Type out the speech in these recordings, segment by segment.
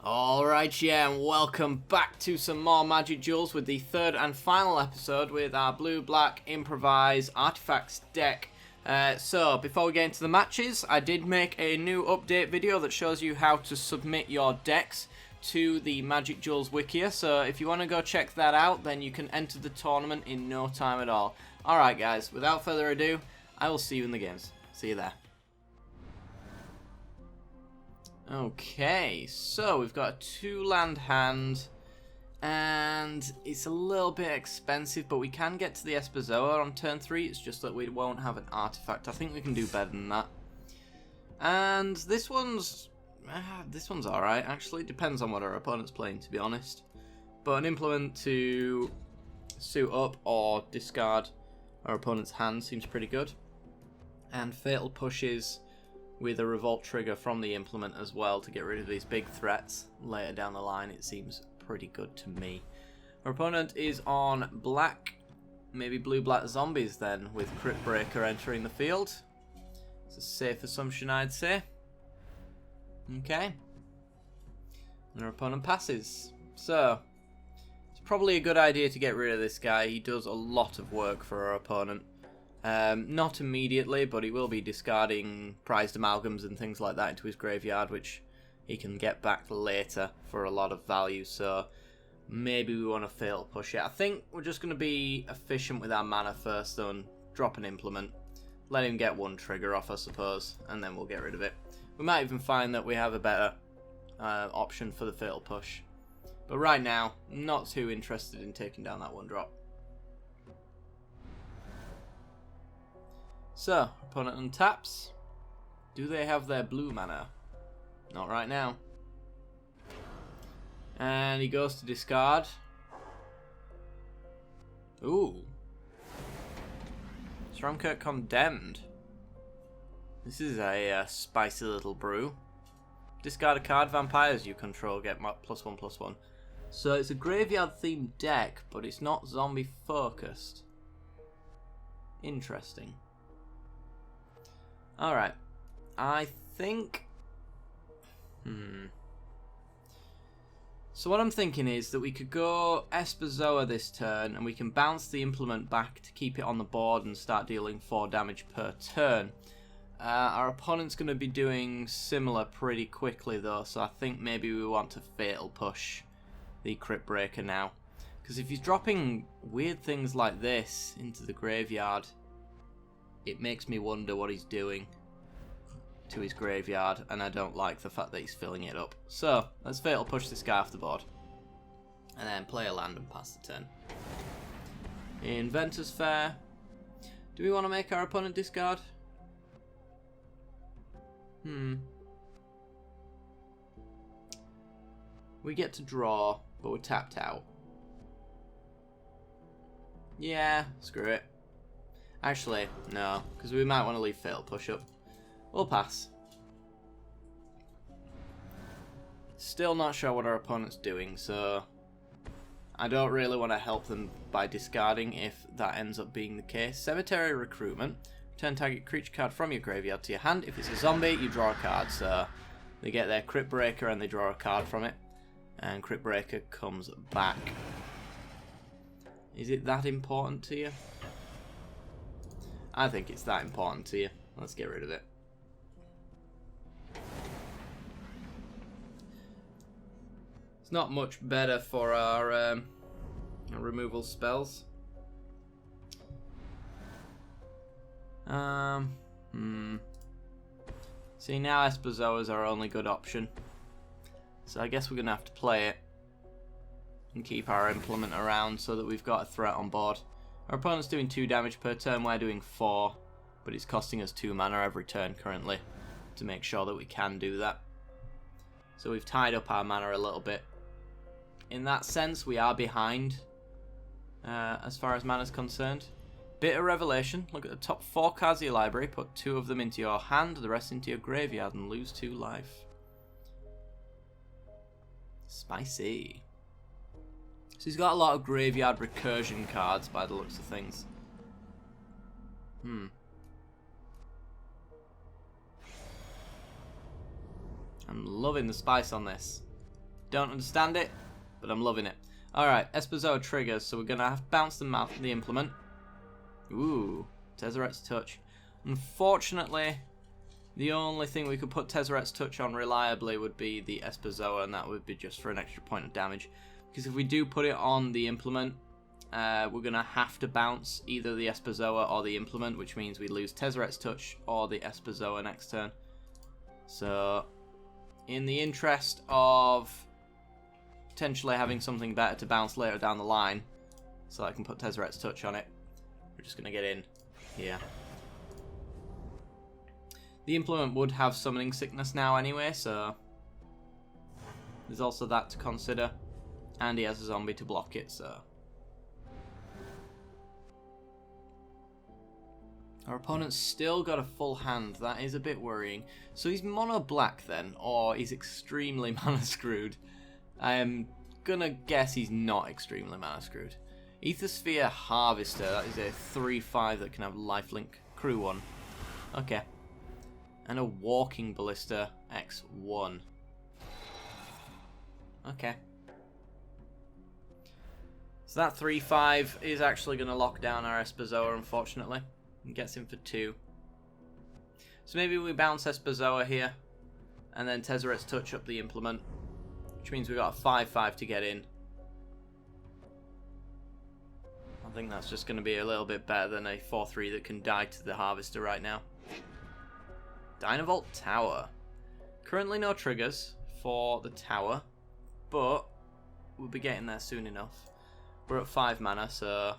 Alright, yeah, and welcome back to some more Magic Duels with the third and final episode with our blue-black Improvise Artifacts deck. So, before we get into the matches, I did make a new update video that shows you how to submit your decks to the Magic Duels Wikia, so if you want to go check that out, then you can enter the tournament in no time at all. Alright guys, without further ado, I will see you in the games. See you there. Okay, so we've got a 2-land hand, and it's a little bit expensive, but we can get to the Espezoa on turn 3, it's just that we won't have an artifact. I think we can do better than that. And this one's alright, actually. It depends on what our opponent's playing, to be honest. But an implement to suit up or discard our opponent's hand seems pretty good. And Fatal Pushes with a revolt trigger from the implement as well to get rid of these big threats later down the line. It seems pretty good to me. Our opponent is on black, maybe blue-black zombies then, with Crypt Breaker entering the field. It's a safe assumption, I'd say. Okay. And our opponent passes. So, it's probably a good idea to get rid of this guy. He does a lot of work for our opponent. Not immediately, but he will be discarding prized amalgams and things like that into his graveyard, which he can get back later for a lot of value, so maybe we want to fatal push it. I think we're just going to be efficient with our mana first, though, and drop an implement. Let him get one trigger off, I suppose, and then we'll get rid of it. We might even find that we have a better option for the fatal push. But right now, not too interested in taking down that one drop. So, opponent untaps. Do they have their blue mana? Not right now. And he goes to discard. Ooh. Stromkirk Condemned. This is a spicy little brew. Discard a card, vampires you control get +1/+1. So it's a graveyard themed deck, but it's not zombie focused. Interesting. Alright, I think... So what I'm thinking is that we could go Espezoa this turn, and we can bounce the implement back to keep it on the board and start dealing 4 damage per turn. Our opponent's going to be doing similar pretty quickly though, so I think maybe we want to fatal push the Crypt Breaker now. Because if he's dropping weird things like this into the graveyard, it makes me wonder what he's doing to his graveyard, and I don't like the fact that he's filling it up. So, let's fatal push this guy off the board. And then play a land and pass the turn. Inventor's Fair. Do we want to make our opponent discard? We get to draw, but we're tapped out. Yeah, screw it. Actually, no, because we might want to leave fatal push up. We'll pass. Still not sure what our opponent's doing, so I don't really want to help them by discarding if that ends up being the case. Cemetery Recruitment. Return target creature card from your graveyard to your hand. If it's a zombie, you draw a card. So they get their Crypt Breaker and they draw a card from it. And Crypt Breaker comes back. Is it that important to you? I think it's that important to you. Let's get rid of it. It's not much better for our removal spells. See, now Espezoa is our only good option. So I guess we're going to have to play it and keep our implement around so that we've got a threat on board. Our opponent's doing 2 damage per turn, we're doing 4, but it's costing us 2 mana every turn currently to make sure that we can do that. So we've tied up our mana a little bit. In that sense, we are behind as far as mana is concerned. Bitter Revelation. Look at the top 4 cards of your library, put 2 of them into your hand, the rest into your graveyard, and lose 2 life. Spicy. So he's got a lot of graveyard recursion cards by the looks of things. I'm loving the spice on this. Don't understand it, but I'm loving it. Alright, Espezoa triggers, so we're going to have to bounce the implement. Ooh, Tezzeret's Touch. Unfortunately, the only thing we could put Tezzeret's Touch on reliably would be the Espezoa, and that would be just for an extra point of damage. Because if we do put it on the implement, we're going to have to bounce either the Espezoa or the implement, which means we lose Tezzeret's Touch or the Espezoa next turn. So, in the interest of potentially having something better to bounce later down the line, so I can put Tezzeret's Touch on it, we're just going to get in here. The implement would have Summoning Sickness now anyway, so there's also that to consider. And he has a zombie to block it, so... Our opponent's still got a full hand. That is a bit worrying. So he's mono black then, or he's extremely mana screwed. I am gonna guess he's not extremely mana screwed. Aethersphere Harvester, that is a 3/5 that can have lifelink. Crew 1. Okay. And a Walking Ballista X1. Okay. So that 3/5 is actually going to lock down our Espezoa, unfortunately. And gets him for 2. So maybe we bounce Espezoa here. And then Tezzeret's Touch up the implement. Which means we've got a 5/5 to get in. I think that's just going to be a little bit better than a 4/3 that can die to the Harvester right now. Dynavolt Tower. Currently no triggers for the tower, but we'll be getting there soon enough. We're at 5 mana, so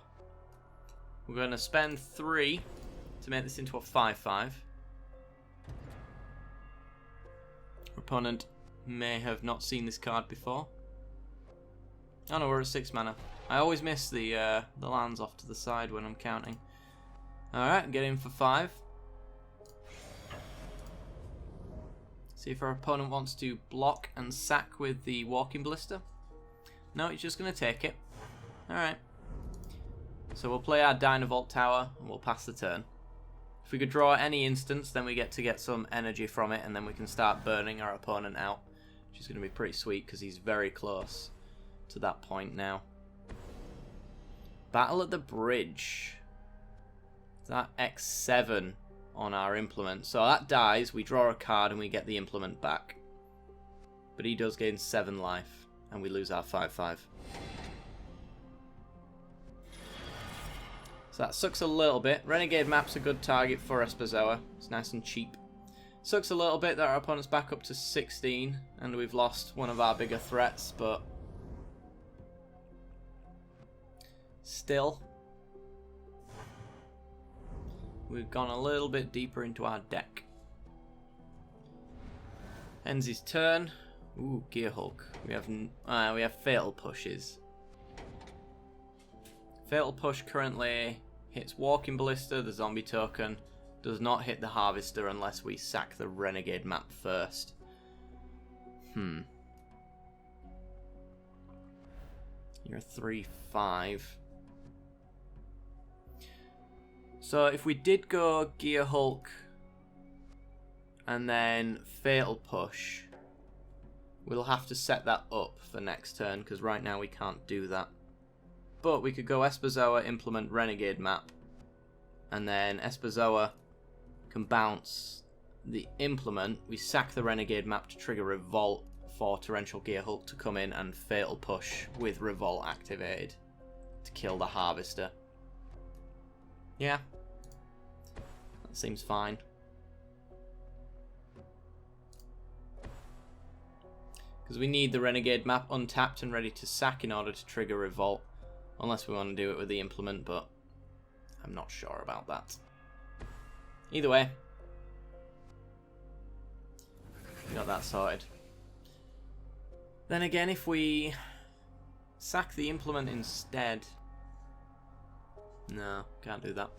we're going to spend 3 to make this into a 5/5. Our opponent may have not seen this card before. Oh no, we're at 6 mana. I always miss the lands off to the side when I'm counting. Alright, get in for 5. See if our opponent wants to block and sack with the Walking Ballista. No, he's just going to take it. Alright. So we'll play our Dynavolt Tower and we'll pass the turn. If we could draw at any instance, then we get to get some energy from it and then we can start burning our opponent out. Which is going to be pretty sweet because he's very close to that point now. Battle at the Bridge. Is that X7 on our implement? So that dies, we draw a card and we get the implement back. But he does gain 7 life and we lose our 5/5. So that sucks a little bit. Renegade Map's a good target for Espezoa. It's nice and cheap. Sucks a little bit that our opponent's back up to 16 and we've lost one of our bigger threats, but still, we've gone a little bit deeper into our deck. Ends his turn. Ooh, Gear Hulk. We have Fatal Pushes. Fatal Push currently hits Walking Ballista, the zombie token. Does not hit the Harvester unless we sack the Renegade Map first. You're a 3/5. So if we did go Gear Hulk and then Fatal Push, we'll have to set that up for next turn because right now we can't do that. But we could go Espezoa, implement Renegade Map, and then Espezoa can bounce the implement. We sack the Renegade Map to trigger Revolt for Torrential Gear Hulk to come in and Fatal Push with Revolt activated to kill the Harvester. Yeah, that seems fine. Because we need the Renegade Map untapped and ready to sack in order to trigger Revolt. Unless we want to do it with the implement, but I'm not sure about that. Either way, we got that sorted. Then again, if we sack the implement instead... No, can't do that.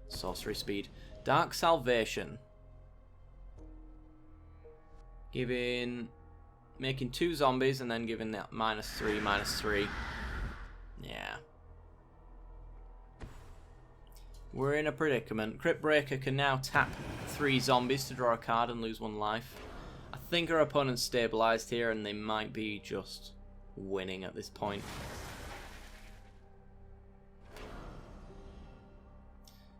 Sorcery speed. Dark Salvation. Making 2 zombies and then giving that -3, -3. Yeah. We're in a predicament. Crypt Breaker can now tap 3 zombies to draw a card and lose 1 life. I think our opponent's stabilized here, and they might be just winning at this point.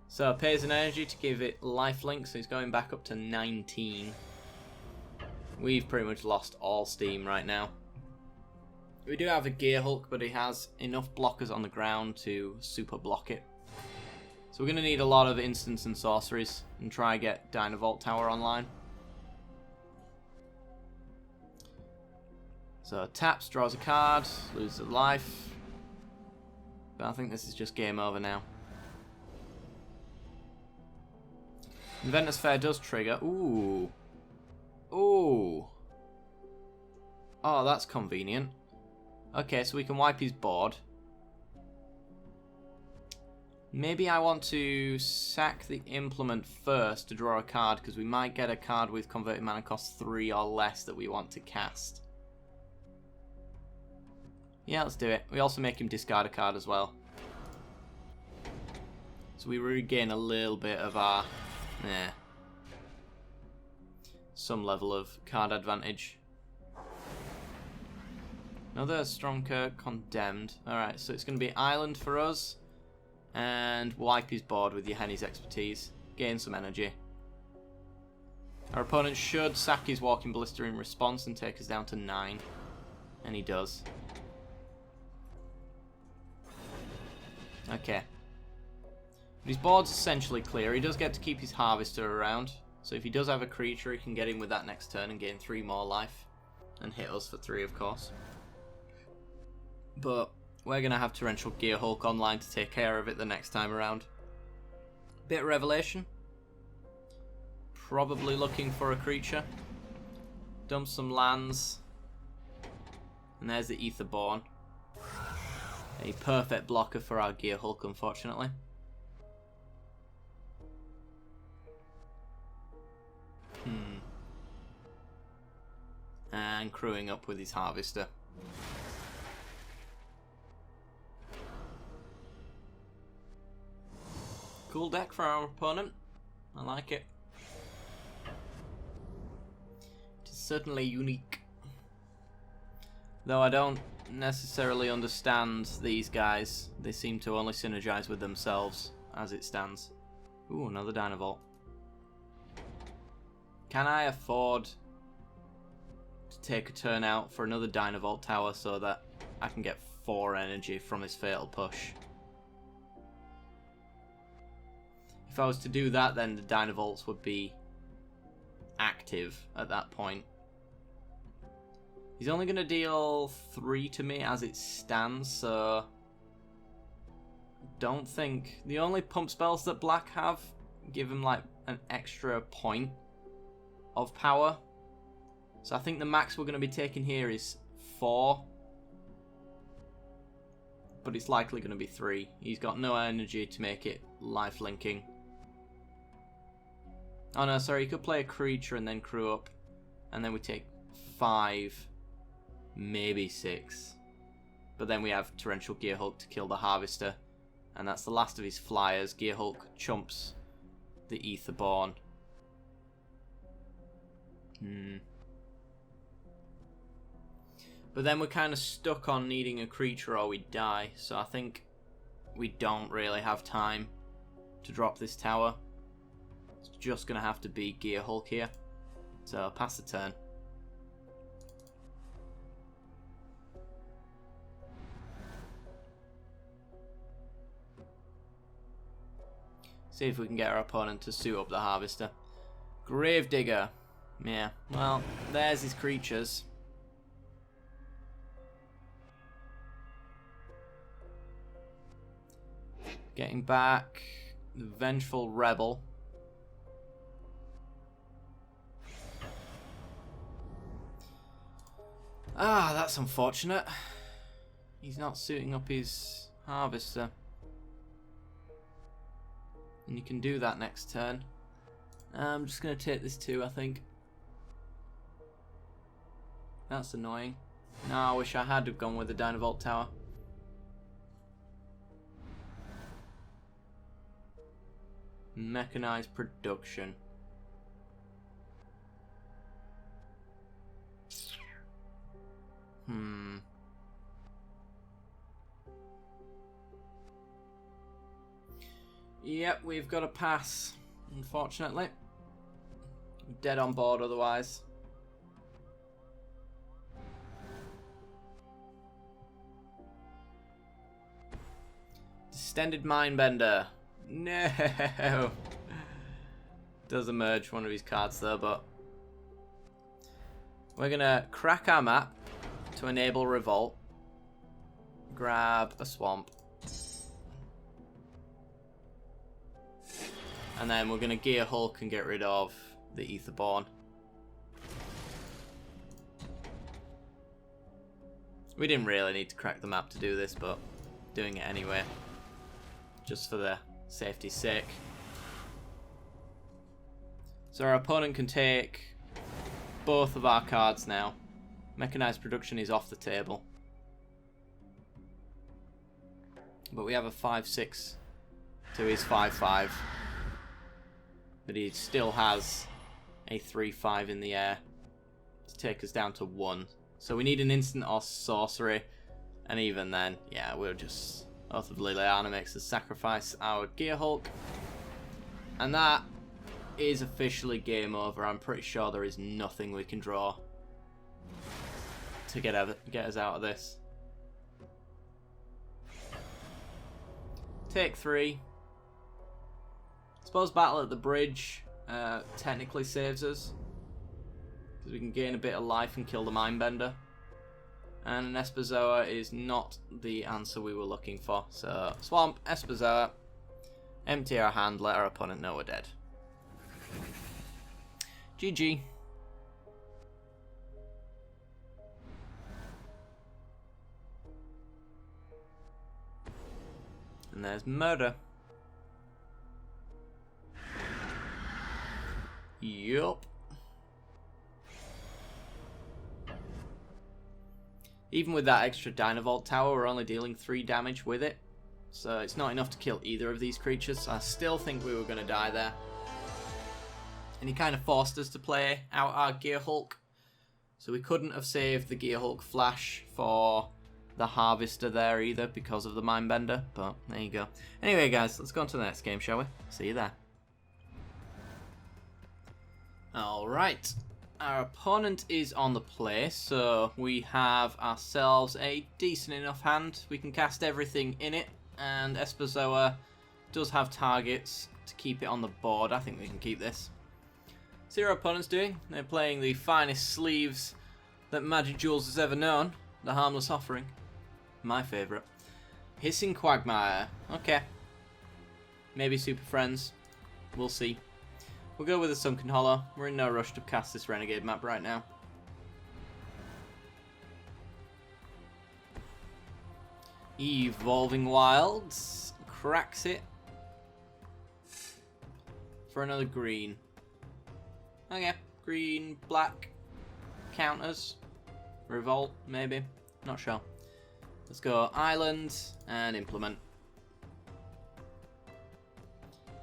So it pays an energy to give it lifelink, so he's going back up to 19. We've pretty much lost all steam right now. We do have a Gear Hulk, but he has enough blockers on the ground to super block it. So we're going to need a lot of instants and sorceries and try get Dynavolt Tower online. So taps, draws a card, loses a life. But I think this is just game over now. Inventor's Fair does trigger. Ooh. Ooh. Oh, that's convenient. Okay, so we can wipe his board. Maybe I want to sack the implement first to draw a card, because we might get a card with converted mana cost 3 or less that we want to cast. Yeah, let's do it. We also make him discard a card as well. So we regain a little bit of our... some level of card advantage. Another Stromker Condemned. Alright, so it's going to be Island for us. And wipe his board with your Henny's Expertise. Gain some energy. Our opponent should sack his Walking Ballista in response and take us down to 9. And he does. Okay. But his board's essentially clear. He does get to keep his Harvester around. So if he does have a creature, he can get in with that next turn and gain 3 more life. And hit us for 3, of course. But we're going to have Torrential Gear Hulk online to take care of it the next time around. Bit of Revelation. Probably looking for a creature. Dump some lands. And there's the Aetherborn. A perfect blocker for our Gear Hulk, unfortunately. And crewing up with his Harvester. Cool deck for our opponent. I like it. It is certainly unique. Though I don't necessarily understand these guys. They seem to only synergize with themselves as it stands. Ooh, another Dynavolt. Can I afford to take a turn out for another Dynavolt Tower so that I can get 4 energy from his Fatal Push? If I was to do that, then the Dynavolts would be active at that point. He's only going to deal 3 to me as it stands, so I don't think... The only pump spells that black have give him like an extra point of power. So I think the max we're going to be taking here is 4. But it's likely going to be 3. He's got no energy to make it life linking. Oh no, sorry, he could play a creature and then crew up. And then we take 5, maybe 6. But then we have Torrential Gear Hulk to kill the Harvester. And that's the last of his flyers. Gear Hulk chumps the Aetherborn. But then we're kind of stuck on needing a creature or we die. So I think we don't really have time to drop this tower. It's just going to have to be Gear Hulk here. So pass the turn. See if we can get our opponent to suit up the Harvester. Gravedigger. Yeah, well, there's his creatures. Getting back the Vengeful Rebel. Ah, that's unfortunate. He's not suiting up his Harvester. And you can do that next turn. I'm just going to take this too, I think. That's annoying. No, I wish I had have gone with the Dynavolt Tower. Mechanized Production. Yep, we've got to pass, unfortunately. Dead on board otherwise. Distended Mindbender. No. Does emerge one of his cards there, but we're gonna crack our map to enable Revolt. Grab a swamp. And then we're gonna Gear Hulk and get rid of the Etherborn. We didn't really need to crack the map to do this, but doing it anyway. Just for the safety's sake. So our opponent can take both of our cards now. Mechanized Production is off the table. But we have a 5-6 to his 5-5. But he still has a 3-5 in the air to take us down to 1. So we need an instant or sorcery. And even then, yeah, we'll just... Oath of Liliana makes us sacrifice our Gear Hulk. And that is officially game over. I'm pretty sure there is nothing we can draw to get us out of this. Take 3. I suppose Battle at the Bridge technically saves us, because we can gain a bit of life and kill the Mindbender. And an Esperzoa is not the answer we were looking for. So, Swamp, Esperzoa, empty our hand, let our opponent know we're dead. GG. And there's Murder. Yup. Even with that extra Dynavolt tower, we're only dealing 3 damage with it. So it's not enough to kill either of these creatures. I still think we were going to die there. And he kind of forced us to play out our Gear Hulk. So we couldn't have saved the Gear Hulk flash for the Harvester there either because of the Mindbender. But there you go. Anyway, guys, let's go on to the next game, shall we? See you there. Alright. Our opponent is on the play, so we have ourselves a decent enough hand. We can cast everything in it, and Esperzoa does have targets to keep it on the board. I think we can keep this. See what our opponent's doing? They're playing the finest sleeves that Magic Duels has ever known. The Harmless Offering. My favourite. Hissing Quagmire. Okay. Maybe Super Friends. We'll see. We'll go with a Sunken Hollow. We're in no rush to cast this Renegade map right now. Evolving Wilds. Cracks it. For another green. Okay. Green, black. Counters. Revolt, maybe. Not sure. Let's go Island and Implement.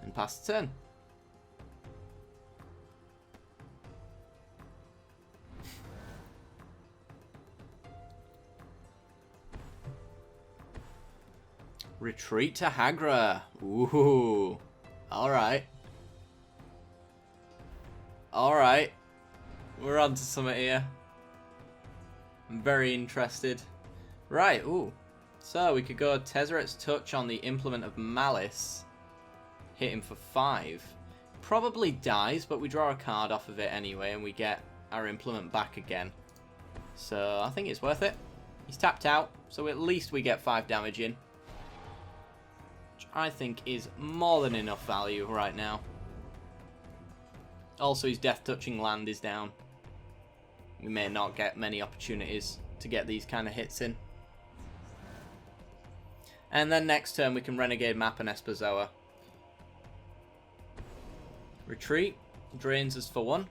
And pass the turn. Retreat to Hagra. Ooh. Alright. Alright. We're on to something here. I'm very interested. Right, ooh. So we could go Tezzeret's Touch on the Implement of Malice. Hit him for 5. Probably dies, but we draw a card off of it anyway, and we get our Implement back again. So I think it's worth it. He's tapped out, so at least we get 5 damage in. I think is more than enough value right now. Also, his Death Touching land is down. We may not get many opportunities to get these kind of hits in. And then next turn we can Renegade Map and Esperzoa. Retreat. Drains us for 1.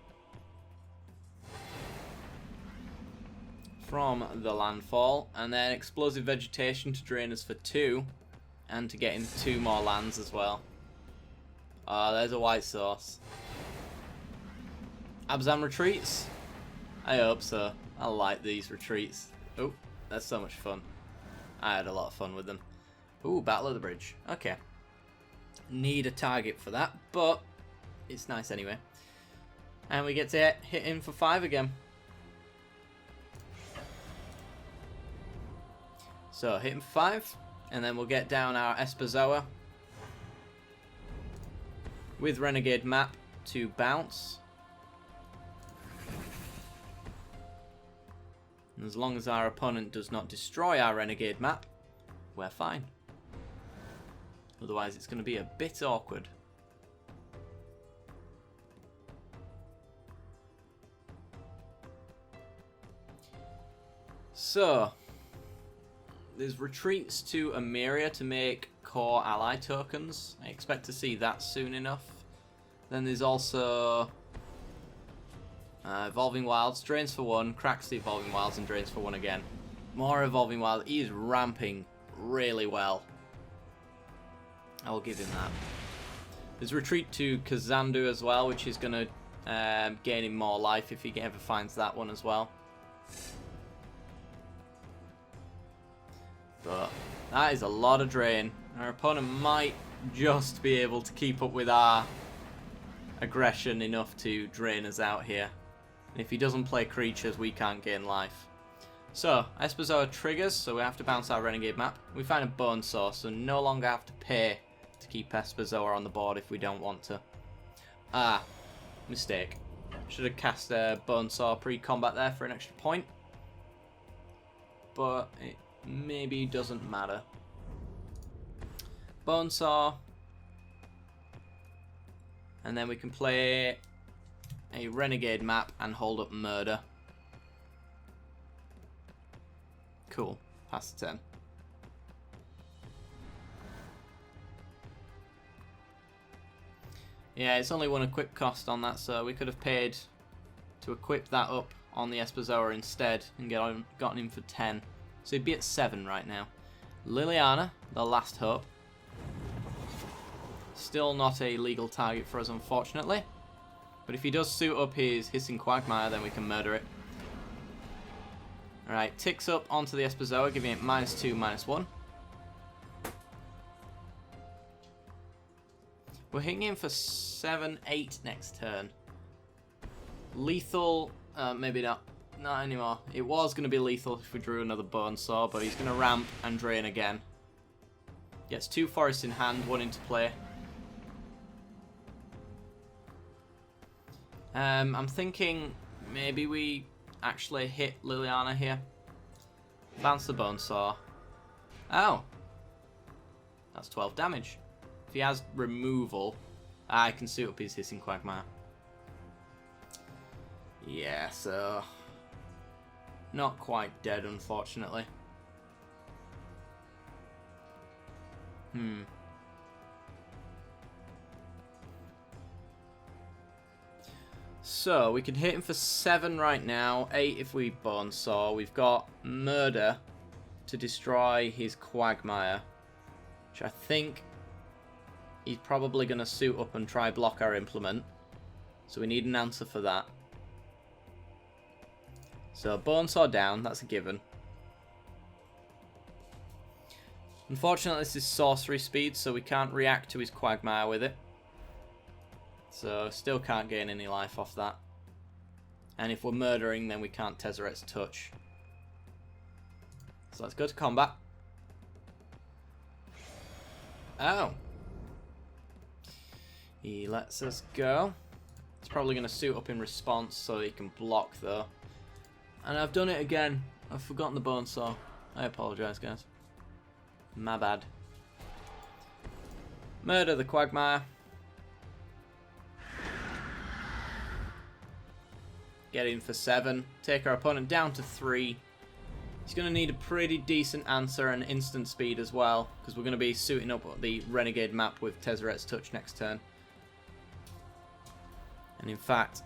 From the landfall. And then Explosive Vegetation to drain us for 2. And to get him 2 more lands as well. There's a white source. Abzan retreats? I hope so. I like these retreats. Oh, that's so much fun. I had a lot of fun with them. Ooh, Battle of the Bridge. Okay. Need a target for that, but it's nice anyway. And we get to hit him for 5 again. So hit him for 5, and then we'll get down our Espazoa with Renegade Map to bounce. And as long as our opponent does not destroy our Renegade Map, we're fine. Otherwise it's going to be a bit awkward. So, there's retreats to Emeria to make core ally tokens. I expect to see that soon enough. Then there's also Evolving Wilds, drains for 1, cracks the Evolving Wilds and drains for 1 again. More Evolving Wilds. He is ramping really well. I will give him that. There's retreat to Kazandu as well, which is going to gain him more life if he ever finds that one as well. But that is a lot of drain. Our opponent might just be able to keep up with our aggression enough to drain us out here. And if he doesn't play creatures, we can't gain life. So, Espazoa triggers, so we have to bounce our Renegade Map. We find a Bone Saw, so no longer have to pay to keep Espazoa on the board if we don't want to. Ah, mistake. Should have cast a Bone Saw pre-combat there for an extra point. But it maybe doesn't matter. Bone Saw. And then we can play a Renegade Map and hold up Murder. Cool. Pass the turn. Yeah, it's only one equip cost on that, so we could have paid to equip that up on the Espazoa instead and gotten him for 10. So he'd be at 7 right now. Liliana, the last hope. Still not a legal target for us, unfortunately. But if he does suit up his Hissing Quagmire, then we can murder it. Alright, ticks up onto the Espazoa, giving it -2, -1. We're hitting him for 7, 8 next turn. Lethal, maybe not. Not anymore. It was going to be lethal if we drew another Bone Saw, but he's going to ramp and drain again. Gets 2 forests in hand, 1 into play. I'm thinking maybe we actually hit Liliana here. Bounce the Bone Saw. Oh! That's 12 damage. If he has removal, I can suit up his Hissing Quagmire. Yeah, so... not quite dead, unfortunately. So, we can hit him for 7 right now, 8 if we Bone Saw. We've got Murder to destroy his Quagmire, which I think he's probably going to suit up and try block our Implement. So we need an answer for that. So, Bone Saw down, that's a given. Unfortunately, this is sorcery speed, so we can't react to his Quagmire with it. So, still can't gain any life off that. And if we're murdering, then we can't Tezzeret's Touch. So let's go to combat. Oh. He lets us go. He's probably going to suit up in response so he can block, though. And I've done it again. I've forgotten the Bone Saw. I apologise, guys. My bad. Murder the Quagmire. Get in for 7. Take our opponent down to 3. He's going to need a pretty decent answer and instant speed as well, because we're going to be suiting up the Renegade Map with Tezzeret's Touch next turn. And in fact,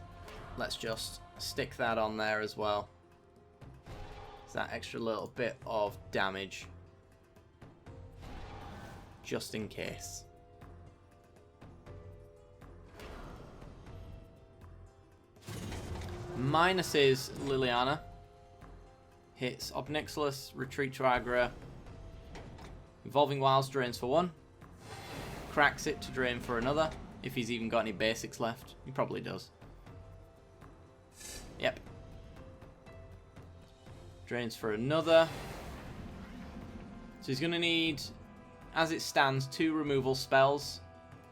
let's just stick that on there as well. It's that extra little bit of damage. Just in case. Minuses Liliana. Hits Obnixilis, Retreat to Agra. Evolving Wilds drains for 1. cracks it to drain for another. If he's even got any basics left. He probably does. Yep. Drains for another. So he's going to need, as it stands, 2 removal spells.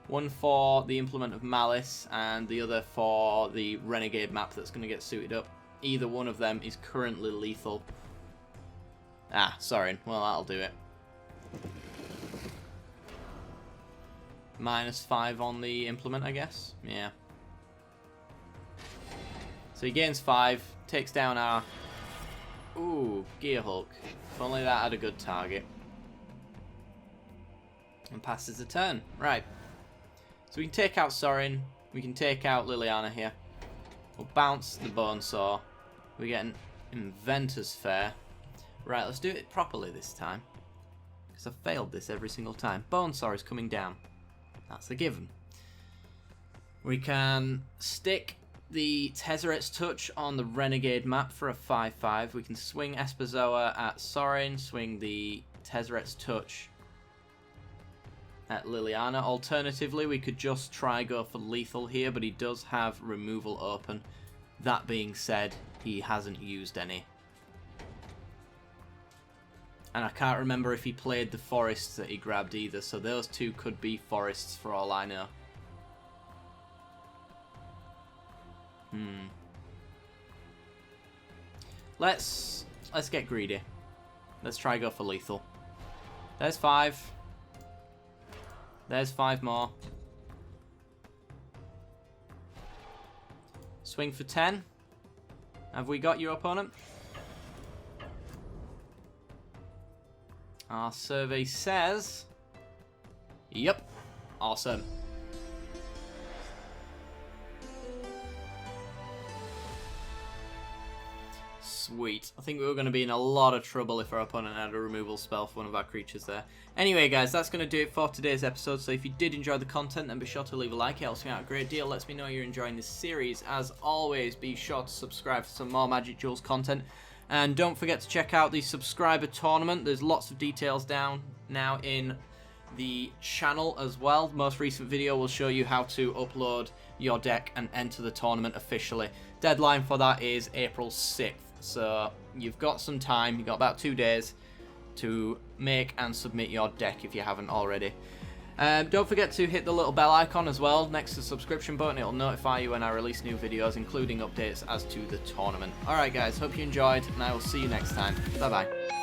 One for the Implement of Malice and the other for the Renegade map that's going to get suited up. Either one of them is currently lethal. Ah, sorry. Well, that'll do it. -5 on the Implement, I guess. Yeah. So he gains 5, takes down our... Ooh, Gear Hulk. If only that had a good target. And passes the turn. Right. So we can take out Sorin. We can take out Liliana here. We'll bounce the Bonesaw. We get an Inventor's Fair. Right, let's do it properly this time. Because I've failed this every single time. Bonesaw is coming down. That's a given. We can stick the Tezzeret's Touch on the Renegade map for a 5/5. We can swing Esperzoa at Sorin. Swing the Tezzeret's Touch at Liliana. Alternatively, we could just try go for lethal here, but he does have removal open. That being said, he hasn't used any. And I can't remember if he played the forests that he grabbed either, so those 2 could be forests for all I know. Let's get greedy. Let's try go for lethal. There's 5. There's 5 more. Swing for 10. Have we got your opponent? Our survey says... Yep. Awesome. Sweet. I think we were going to be in a lot of trouble if our opponent had a removal spell for one of our creatures there. Anyway, guys, that's going to do it for today's episode. So if you did enjoy the content, then be sure to leave a like. It helps me out a great deal. Lets me know you're enjoying this series. As always, be sure to subscribe for some more Magic Duels content. And don't forget to check out the subscriber tournament. There's lots of details down now in the channel as well. The most recent video will show you how to upload your deck and enter the tournament officially. Deadline for that is April 6th. So you've got some time. You've got about 2 days to make and submit your deck if you haven't already. Don't forget to hit the little bell icon as well next to the subscription button. It'll notify you when I release new videos, including updates as to the tournament. Alright guys, hope you enjoyed, and I will see you next time. Bye bye.